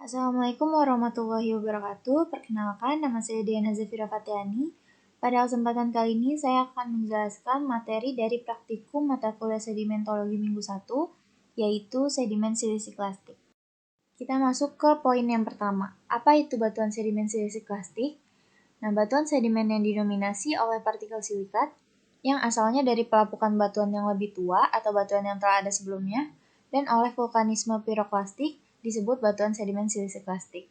Assalamualaikum warahmatullahi wabarakatuh. Perkenalkan, nama saya Diana Zafira Fatiani. Pada kesempatan kali ini, saya akan menjelaskan materi dari praktikum mata kuliah sedimentologi minggu 1, yaitu sedimen silisiklastik. Kita masuk ke poin yang pertama. Apa itu batuan sedimen silisiklastik? Nah, batuan sedimen yang didominasi oleh partikel silikat yang asalnya dari pelapukan batuan yang lebih tua atau batuan yang telah ada sebelumnya, dan oleh vulkanisme piroklastik disebut batuan sedimen silisiklastik.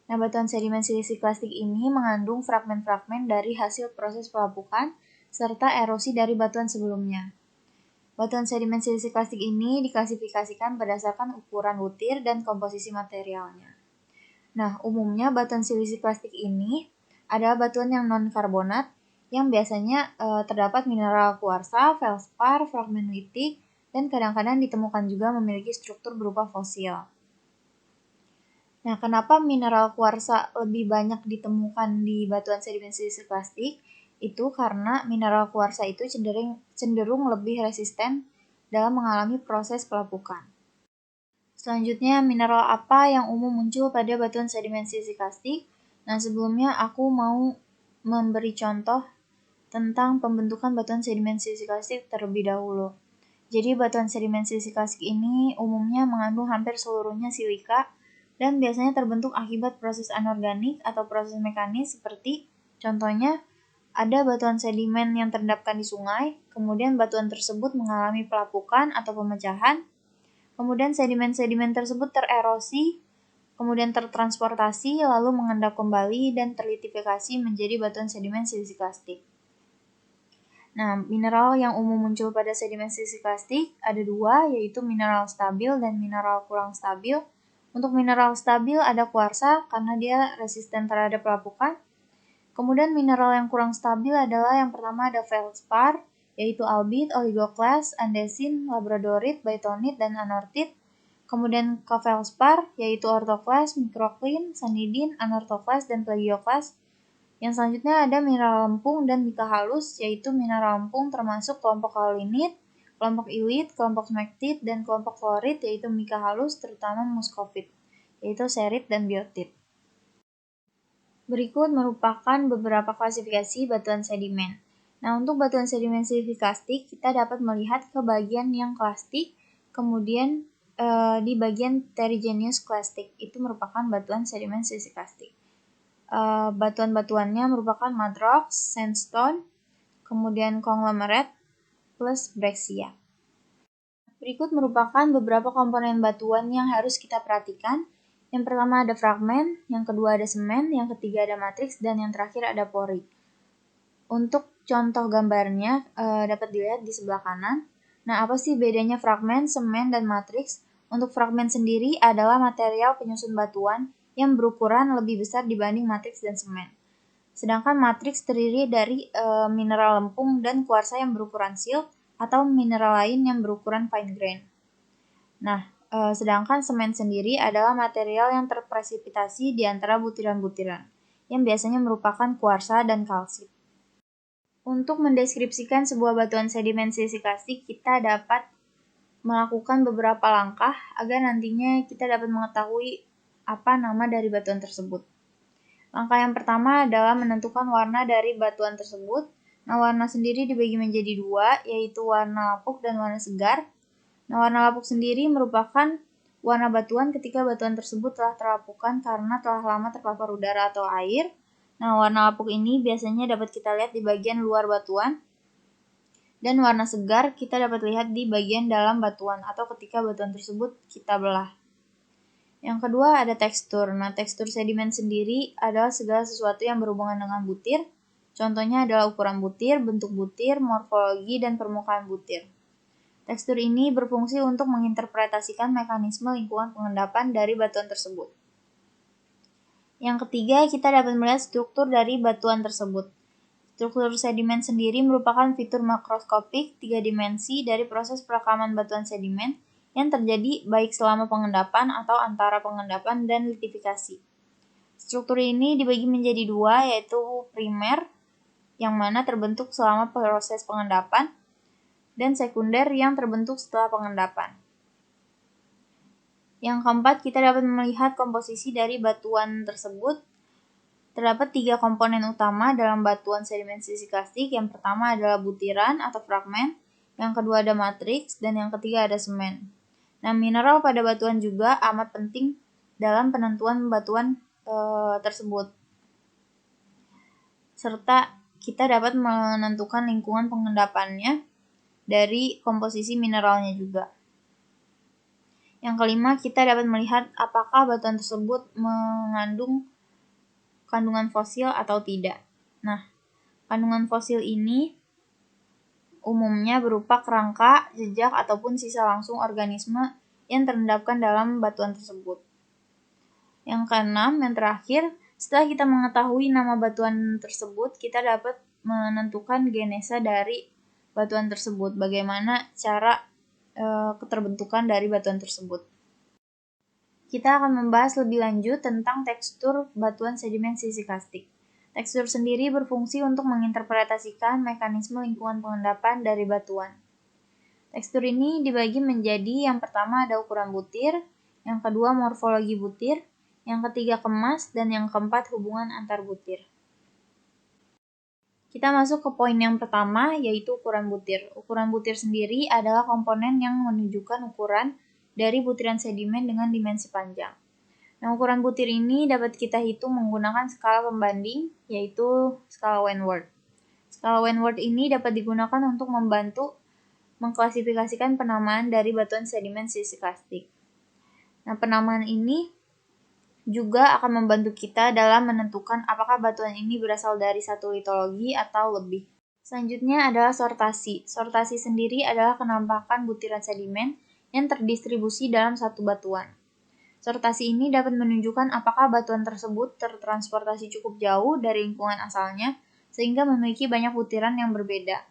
Nah, batuan sedimen silisiklastik ini mengandung fragmen-fragmen dari hasil proses pelapukan serta erosi dari batuan sebelumnya. Batuan sedimen silisiklastik ini diklasifikasikan berdasarkan ukuran butir dan komposisi materialnya. Nah, umumnya batuan silisiklastik ini adalah batuan yang non-karbonat yang biasanya terdapat mineral kuarsa, feldspar, fragmen litik, dan kadang-kadang ditemukan juga memiliki struktur berupa fosil. Nah, kenapa mineral kuarsa lebih banyak ditemukan di batuan sedimen silisiklastik? Itu karena mineral kuarsa itu cenderung lebih resisten dalam mengalami proses pelapukan. Selanjutnya, mineral apa yang umum muncul pada batuan sedimen silisiklastik? Nah, sebelumnya aku mau memberi contoh tentang pembentukan batuan sedimen silisiklastik terlebih dahulu. Jadi, batuan sedimen silisiklastik ini umumnya mengandung hampir seluruhnya silika dan biasanya terbentuk akibat proses anorganik atau proses mekanis seperti contohnya ada batuan sedimen yang terendapkan di sungai, kemudian batuan tersebut mengalami pelapukan atau pemecahan, kemudian sedimen-sedimen tersebut tererosi, kemudian tertransportasi, lalu mengendap kembali dan terlitifikasi menjadi batuan sedimen silisiklastik. Nah, mineral yang umum muncul pada sedimen silisiklastik ada dua, yaitu mineral stabil dan mineral kurang stabil. Untuk mineral stabil ada kuarsa karena dia resisten terhadap pelapukan. Kemudian mineral yang kurang stabil adalah yang pertama ada feldspar, yaitu albit, oligoclase, andesin, labradorit, bentonit, dan anortit. Kemudian ke feldspar, yaitu orthoclase, microcline, sanidin, anorthoclase, dan plagioclase. Yang selanjutnya ada mineral lempung dan mika halus, yaitu mineral lempung termasuk kelompok kaolinit, kelompok ilit, kelompok smektit, dan kelompok klorit, yaitu mika halus terutama muskovit, yaitu serit dan biotit. Berikut merupakan beberapa klasifikasi batuan sedimen. Nah, untuk batuan sedimen silisiklastik, kita dapat melihat ke bagian yang klastik, kemudian di bagian terrigenous clastic, itu merupakan batuan sedimen silisiklastik. Batuan-batuannya merupakan mud rocks, sandstone, kemudian conglomerate, plus breccia. Berikut merupakan beberapa komponen batuan yang harus kita perhatikan. Yang pertama ada fragmen, yang kedua ada semen, yang ketiga ada matriks, dan yang terakhir ada pori. Untuk contoh gambarnya dapat dilihat di sebelah kanan. Nah, apa sih bedanya fragmen, semen, dan matriks? Untuk fragmen sendiri adalah material penyusun batuan yang berukuran lebih besar dibanding matriks dan semen. Sedangkan matriks terdiri dari mineral lempung dan kuarsa yang berukuran silk atau mineral lain yang berukuran fine grain. Nah, sedangkan semen sendiri adalah material yang terpresipitasi di antara butiran-butiran, yang biasanya merupakan kuarsa dan kalsit. Untuk mendeskripsikan sebuah batuan sedimen silisiklastik, kita dapat melakukan beberapa langkah agar nantinya kita dapat mengetahui apa nama dari batuan tersebut. Langkah yang pertama adalah menentukan warna dari batuan tersebut. Nah, warna sendiri dibagi menjadi dua, yaitu warna lapuk dan warna segar. Nah, warna lapuk sendiri merupakan warna batuan ketika batuan tersebut telah terlapukan karena telah lama terpapar udara atau air. Nah, warna lapuk ini biasanya dapat kita lihat di bagian luar batuan. Dan warna segar kita dapat lihat di bagian dalam batuan atau ketika batuan tersebut kita belah. Yang kedua ada tekstur. Nah, tekstur sedimen sendiri adalah segala sesuatu yang berhubungan dengan butir. Contohnya adalah ukuran butir, bentuk butir, morfologi, dan permukaan butir. Tekstur ini berfungsi untuk menginterpretasikan mekanisme lingkungan pengendapan dari batuan tersebut. Yang ketiga, kita dapat melihat struktur dari batuan tersebut. Struktur sedimen sendiri merupakan fitur makroskopik 3 dimensi dari proses perekaman batuan sedimen yang terjadi baik selama pengendapan atau antara pengendapan dan litifikasi. Struktur ini dibagi menjadi dua, yaitu primer, yang mana terbentuk selama proses pengendapan, dan sekunder yang terbentuk setelah pengendapan. Yang keempat, kita dapat melihat komposisi dari batuan tersebut. Terdapat 3 komponen utama dalam batuan sedimen sisiklastik. Yang pertama adalah butiran atau fragmen, yang kedua ada matriks, dan yang ketiga ada semen. Nah, mineral pada batuan juga amat penting dalam penentuan batuan tersebut. Serta kita dapat menentukan lingkungan pengendapannya dari komposisi mineralnya juga. Yang kelima, kita dapat melihat apakah batuan tersebut mengandung kandungan fosil atau tidak. Nah, kandungan fosil ini umumnya berupa kerangka, jejak, ataupun sisa langsung organisme yang terendapkan dalam batuan tersebut. Yang keenam, yang terakhir, setelah kita mengetahui nama batuan tersebut, kita dapat menentukan genesa dari batuan tersebut, bagaimana cara keterbentukan dari batuan tersebut. Kita akan membahas lebih lanjut tentang tekstur batuan sedimen sisiklastik. Tekstur sendiri berfungsi untuk menginterpretasikan mekanisme lingkungan pengendapan dari batuan. Tekstur ini dibagi menjadi yang pertama ada ukuran butir, yang kedua morfologi butir, yang ketiga kemas, dan yang keempat hubungan antar butir. Kita masuk ke poin yang pertama, yaitu ukuran butir. Ukuran butir sendiri adalah komponen yang menunjukkan ukuran dari butiran sedimen dengan dimensi panjang. Nah, ukuran butir ini dapat kita hitung menggunakan skala pembanding, yaitu skala Wentworth. Skala Wentworth ini dapat digunakan untuk membantu mengklasifikasikan penamaan dari batuan sedimen sisiklastik. Nah, penamaan ini juga akan membantu kita dalam menentukan apakah batuan ini berasal dari satu litologi atau lebih. Selanjutnya adalah sortasi. Sortasi sendiri adalah penampakan butiran sedimen yang terdistribusi dalam satu batuan. Sortasi ini dapat menunjukkan apakah batuan tersebut tertransportasi cukup jauh dari lingkungan asalnya sehingga memiliki banyak butiran yang berbeda.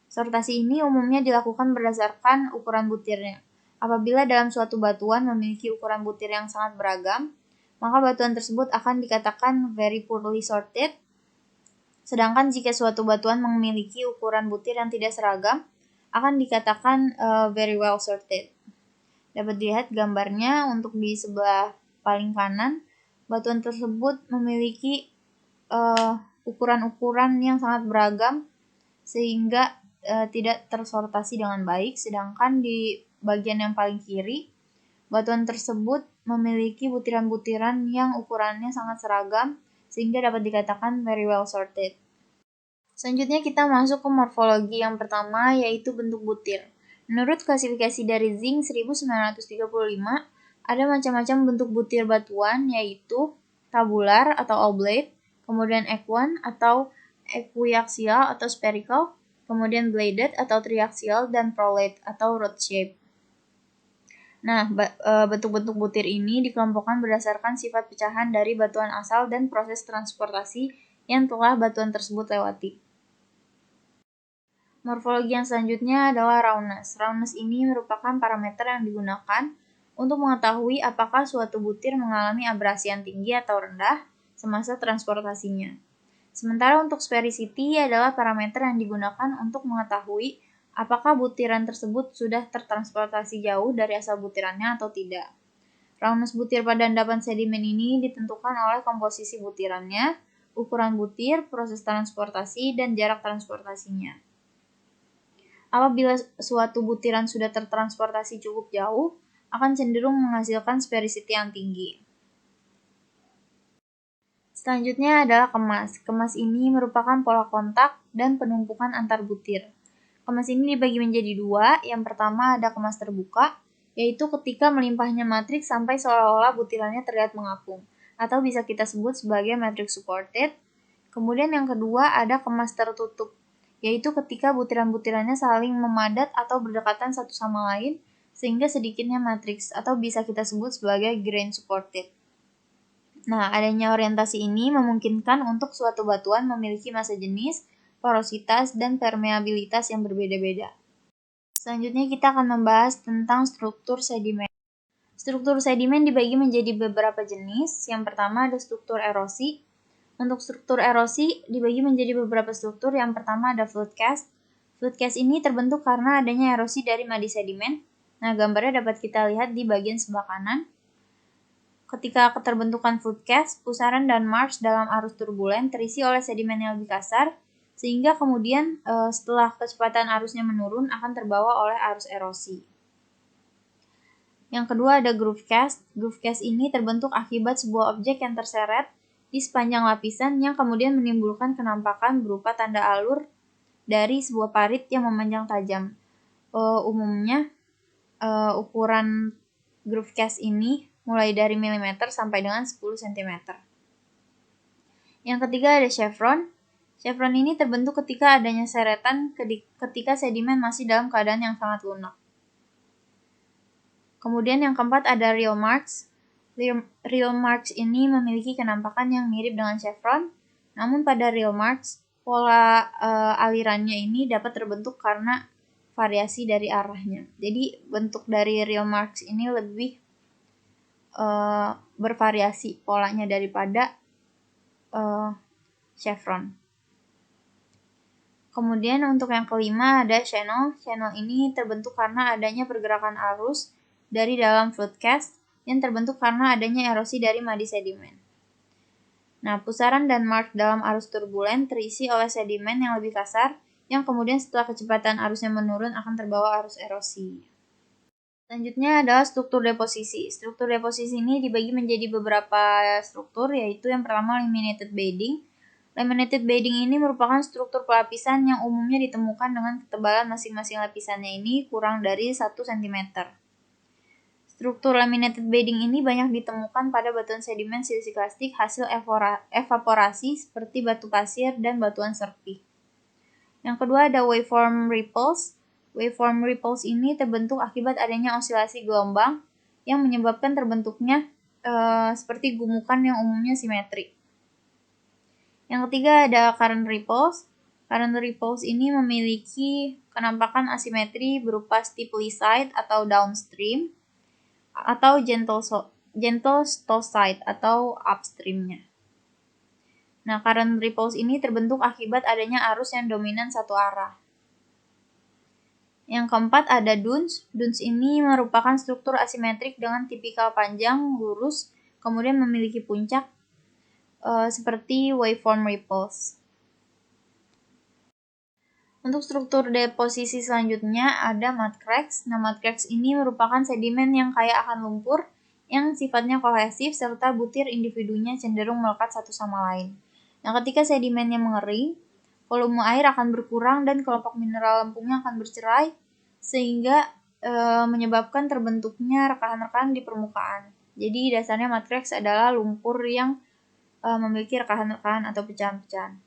Sortasi ini umumnya dilakukan berdasarkan ukuran butirnya. Apabila dalam suatu batuan memiliki ukuran butir yang sangat beragam, maka batuan tersebut akan dikatakan very poorly sorted. Sedangkan jika suatu batuan memiliki ukuran butir yang tidak seragam, akan dikatakan very well sorted. Dapat dilihat gambarnya untuk di sebelah paling kanan, batuan tersebut memiliki ukuran-ukuran yang sangat beragam sehingga tidak tersortasi dengan baik, sedangkan di bagian yang paling kiri, batuan tersebut memiliki butiran-butiran yang ukurannya sangat seragam sehingga dapat dikatakan very well sorted. Selanjutnya kita masuk ke morfologi yang pertama, yaitu bentuk butir. Menurut klasifikasi dari Zing 1935, ada macam-macam bentuk butir batuan, yaitu tabular atau oblate, kemudian equine atau equiaxial atau spherical, kemudian bladed atau triaxial, dan prolate atau rod shape. Nah, bentuk-bentuk butir ini dikelompokkan berdasarkan sifat pecahan dari batuan asal dan proses transportasi yang telah batuan tersebut lewati. Morfologi yang selanjutnya adalah roundness. Roundness ini merupakan parameter yang digunakan untuk mengetahui apakah suatu butir mengalami abrasi yang tinggi atau rendah semasa transportasinya. Sementara untuk sphericity adalah parameter yang digunakan untuk mengetahui apakah butiran tersebut sudah tertransportasi jauh dari asal butirannya atau tidak. Roundness butir pada endapan sedimen ini ditentukan oleh komposisi butirannya, ukuran butir, proses transportasi, dan jarak transportasinya. Apabila suatu butiran sudah tertransportasi cukup jauh, akan cenderung menghasilkan sphericity yang tinggi. Selanjutnya adalah kemas. Kemas ini merupakan pola kontak dan penumpukan antar butir. Kemas ini dibagi menjadi dua. Yang pertama ada kemas terbuka, yaitu ketika melimpahnya matriks sampai seolah-olah butirannya terlihat mengapung, atau bisa kita sebut sebagai matrix supported. Kemudian yang kedua ada kemas tertutup, yaitu ketika butiran-butirannya saling memadat atau berdekatan satu sama lain, sehingga sedikitnya matriks, atau bisa kita sebut sebagai grain supported. Nah, adanya orientasi ini memungkinkan untuk suatu batuan memiliki massa jenis, porositas, dan permeabilitas yang berbeda-beda. Selanjutnya kita akan membahas tentang struktur sedimen. Struktur sedimen dibagi menjadi beberapa jenis. Yang pertama ada struktur erosi. Untuk struktur erosi dibagi menjadi beberapa struktur. Yang pertama ada flood cast. Flood cast ini terbentuk karena adanya erosi dari madi sedimen. Nah, gambarnya dapat kita lihat di bagian sebelah kanan. Ketika keterbentukan fluid cast, pusaran dan marsh dalam arus turbulen terisi oleh sedimen yang lebih kasar, sehingga kemudian setelah kecepatan arusnya menurun akan terbawa oleh arus erosi. Yang kedua ada groove cast. Groove cast ini terbentuk akibat sebuah objek yang terseret di sepanjang lapisan yang kemudian menimbulkan kenampakan berupa tanda alur dari sebuah parit yang memanjang tajam. Umumnya ukuran groove cast ini mulai dari milimeter sampai dengan 10 cm. Yang ketiga ada chevron. Chevron ini terbentuk ketika adanya seretan ketika sedimen masih dalam keadaan yang sangat lunak. Kemudian yang keempat ada reel marks. Reel marks ini memiliki kenampakan yang mirip dengan chevron, namun pada reel marks, pola alirannya ini dapat terbentuk karena variasi dari arahnya. Jadi bentuk dari reel marks ini lebih bervariasi polanya daripada chevron. Kemudian untuk yang kelima ada channel. Channel ini terbentuk karena adanya pergerakan arus dari dalam fluid cast yang terbentuk karena adanya erosi dari madi sedimen. Nah, pusaran dan marsh dalam arus turbulen terisi oleh sedimen yang lebih kasar yang kemudian setelah kecepatan arusnya menurun akan terbawa arus erosi. Selanjutnya adalah struktur deposisi. Struktur deposisi ini dibagi menjadi beberapa struktur, yaitu yang pertama laminated bedding. Laminated bedding ini merupakan struktur pelapisan yang umumnya ditemukan dengan ketebalan masing-masing lapisannya ini kurang dari 1 cm. Struktur laminated bedding ini banyak ditemukan pada batuan sedimen siliklastik hasil evaporasi seperti batu pasir dan batuan serpih. Yang kedua ada waveform ripples. Waveform ripples ini terbentuk akibat adanya osilasi gelombang yang menyebabkan terbentuknya seperti gumukan yang umumnya simetri. Yang ketiga ada current ripples. Current ripples ini memiliki kenampakan asimetri berupa steeply side atau downstream atau gentle slow side atau upstreamnya. Nah, current ripples ini terbentuk akibat adanya arus yang dominan satu arah. Yang keempat ada dunes. Dunes ini merupakan struktur asimetrik dengan tipikal panjang, lurus, kemudian memiliki puncak seperti waveform ripples. Untuk struktur deposisi selanjutnya ada mud cracks. Nah, mud cracks ini merupakan sedimen yang kaya akan lumpur yang sifatnya kohesif serta butir individunya cenderung melekat satu sama lain. Nah, ketika sedimennya mengering, volume air akan berkurang dan kelompok mineral lempungnya akan bercerai sehingga menyebabkan terbentuknya rekahan-rekahan di permukaan. Jadi dasarnya mud cracks adalah lumpur yang memiliki rekahan-rekahan atau pecahan-pecahan.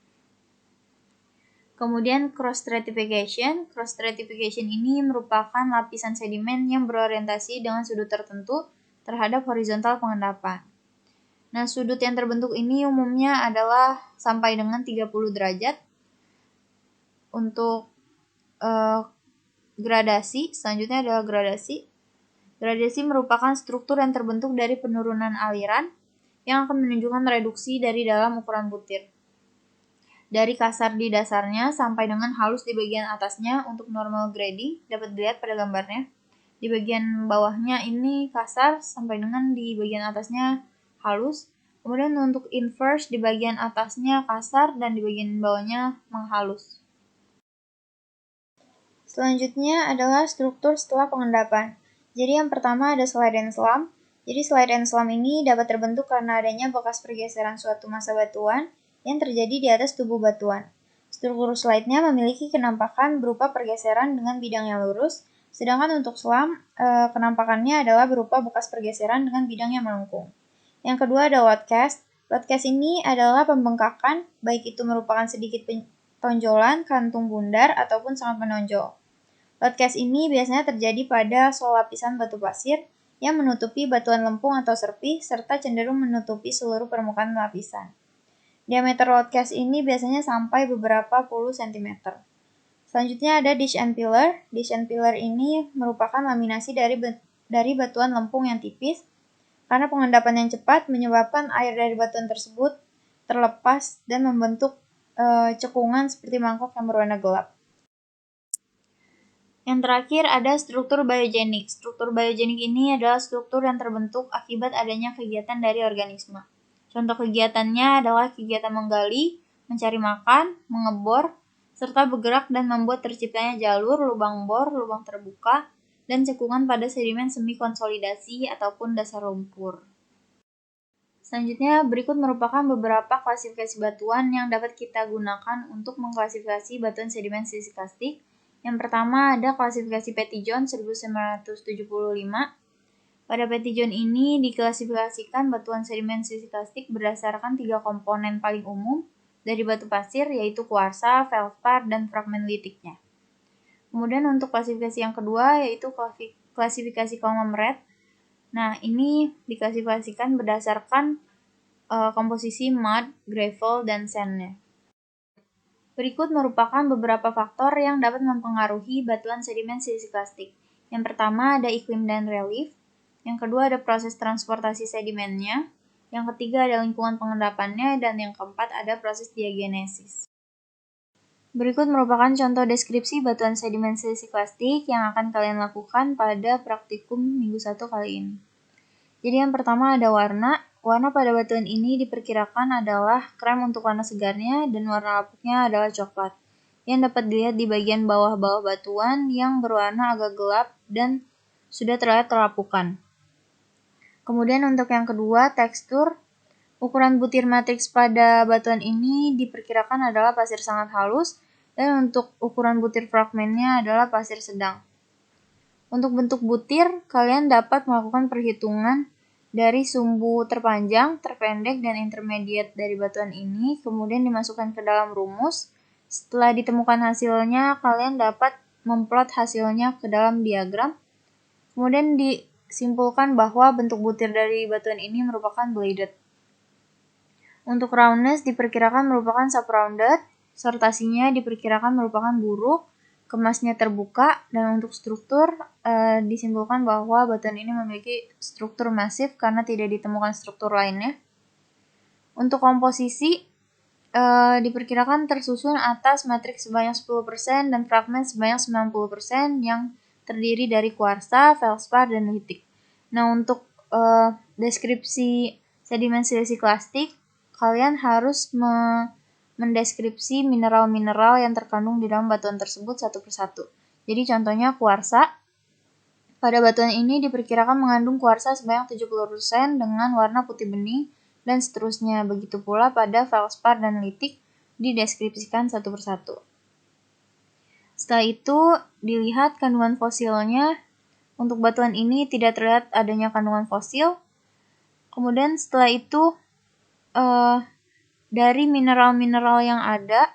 Kemudian cross stratification. Cross stratification ini merupakan lapisan sedimen yang berorientasi dengan sudut tertentu terhadap horizontal pengendapan. Nah, sudut yang terbentuk ini umumnya adalah sampai dengan 30 derajat. Untuk gradasi, selanjutnya adalah gradasi. Gradasi merupakan struktur yang terbentuk dari penurunan aliran yang akan menunjukkan reduksi dari dalam ukuran butir. Dari kasar di dasarnya sampai dengan halus di bagian atasnya untuk normal grading dapat dilihat pada gambarnya. Di bagian bawahnya ini kasar sampai dengan di bagian atasnya halus. Kemudian untuk inverse di bagian atasnya kasar dan di bagian bawahnya menghalus. Selanjutnya adalah struktur setelah pengendapan. Jadi yang pertama ada slide and slump. Jadi slide and slump ini dapat terbentuk karena adanya bekas pergeseran suatu massa batuan yang terjadi di atas tubuh batuan. Struktur slide-nya memiliki kenampakan berupa pergeseran dengan bidang yang lurus, sedangkan untuk slump, kenampakannya adalah berupa bekas pergeseran dengan bidang yang melengkung. Yang kedua ada loadcast. Loadcast ini adalah pembengkakan, baik itu merupakan sedikit tonjolan, kantung bundar, ataupun sangat menonjol. Loadcast ini biasanya terjadi pada sol lapisan batu pasir yang menutupi batuan lempung atau serpih, serta cenderung menutupi seluruh permukaan lapisan. Diameter loadcast ini biasanya sampai beberapa puluh cm. Selanjutnya ada dish and pillar. Dish and pillar ini merupakan laminasi dari batuan lempung yang tipis, karena pengendapan yang cepat menyebabkan air dari batuan tersebut terlepas dan membentuk cekungan seperti mangkok yang berwarna gelap. Yang terakhir ada struktur biogenik. Struktur biogenik ini adalah struktur yang terbentuk akibat adanya kegiatan dari organisme. Contoh kegiatannya adalah kegiatan menggali, mencari makan, mengebor, serta bergerak dan membuat terciptanya jalur, lubang bor, lubang terbuka, dan cekungan pada sedimen semi konsolidasi ataupun dasar lumpur. Selanjutnya, berikut merupakan beberapa klasifikasi batuan yang dapat kita gunakan untuk mengklasifikasi batuan sedimen silikastik. Yang pertama ada klasifikasi Petitjohn 1975. Pada Petitjohn ini diklasifikasikan batuan sedimen silikastik berdasarkan 3 komponen paling umum dari batu pasir, yaitu kuarsa, feldspar, dan fragmen litiknya. Kemudian untuk klasifikasi yang kedua yaitu klasifikasi konglomerat. Nah, ini diklasifikasikan berdasarkan komposisi mud, gravel, dan sandnya. Berikut merupakan beberapa faktor yang dapat mempengaruhi batuan sedimen silikastik. Yang pertama ada iklim dan relief. Yang kedua ada proses transportasi sedimennya. Yang ketiga ada lingkungan pengendapannya. Dan yang keempat ada proses diagenesis. Berikut merupakan contoh deskripsi batuan sedimen silikastik yang akan kalian lakukan pada praktikum minggu 1 kali ini. Jadi yang pertama ada warna. Warna pada batuan ini diperkirakan adalah krem untuk warna segarnya dan warna lapuknya adalah coklat, yang dapat dilihat di bagian bawah-bawah batuan yang berwarna agak gelap dan sudah terlihat terapukan. Kemudian untuk yang kedua, tekstur. Ukuran butir matriks pada batuan ini diperkirakan adalah pasir sangat halus, dan untuk ukuran butir fragmennya adalah pasir sedang. Untuk bentuk butir, kalian dapat melakukan perhitungan dari sumbu terpanjang, terpendek, dan intermediate dari batuan ini, kemudian dimasukkan ke dalam rumus. Setelah ditemukan hasilnya, kalian dapat memplot hasilnya ke dalam diagram. Kemudian disimpulkan bahwa bentuk butir dari batuan ini merupakan bladed. Untuk roundness diperkirakan merupakan sub-rounded, sortasinya diperkirakan merupakan buruk, kemasnya terbuka, dan untuk struktur disimpulkan bahwa batuan ini memiliki struktur masif karena tidak ditemukan struktur lainnya. Untuk komposisi diperkirakan tersusun atas matriks sebanyak 10% dan fragmen sebanyak 90% yang terdiri dari kuarsa, feldspar, dan litik. Nah, untuk deskripsi sedimen silikastik, kalian harus mendeskripsi mineral-mineral yang terkandung di dalam batuan tersebut satu persatu. Jadi contohnya kuarsa. Pada batuan ini diperkirakan mengandung kuarsa sebanyak 70% dengan warna putih bening dan seterusnya. Begitu pula pada feldspar dan litik dideskripsikan satu persatu. Setelah itu dilihat kandungan fosilnya. Untuk batuan ini tidak terlihat adanya kandungan fosil. Kemudian setelah itu dari mineral-mineral yang ada,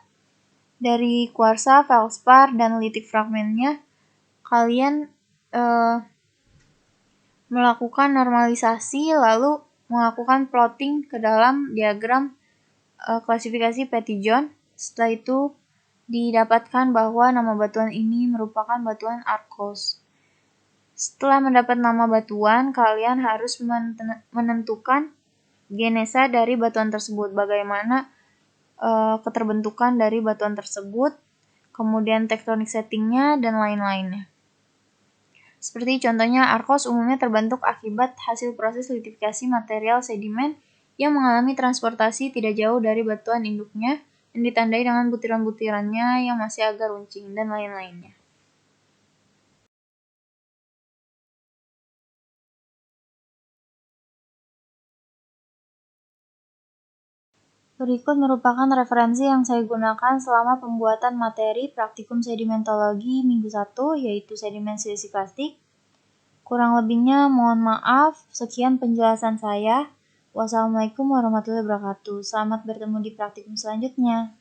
dari kuarsa, feldspar, dan litik fragmennya, kalian melakukan normalisasi lalu melakukan plotting ke dalam diagram klasifikasi Petitjohn. Setelah itu didapatkan bahwa nama batuan ini merupakan batuan Arkose. Setelah mendapat nama batuan, kalian harus menentukan genesa dari batuan tersebut, bagaimana keterbentukan dari batuan tersebut, kemudian tektonik settingnya, dan lain-lainnya. Seperti contohnya, Arkose umumnya terbentuk akibat hasil proses litifikasi material sedimen yang mengalami transportasi tidak jauh dari batuan induknya, yang ditandai dengan butiran-butirannya yang masih agak runcing, dan lain-lainnya. Berikut merupakan referensi yang saya gunakan selama pembuatan materi praktikum sedimentologi minggu 1, yaitu sedimen silikastik. Kurang lebihnya mohon maaf. Sekian penjelasan saya. Wassalamualaikum warahmatullahi wabarakatuh. Selamat bertemu di praktikum selanjutnya.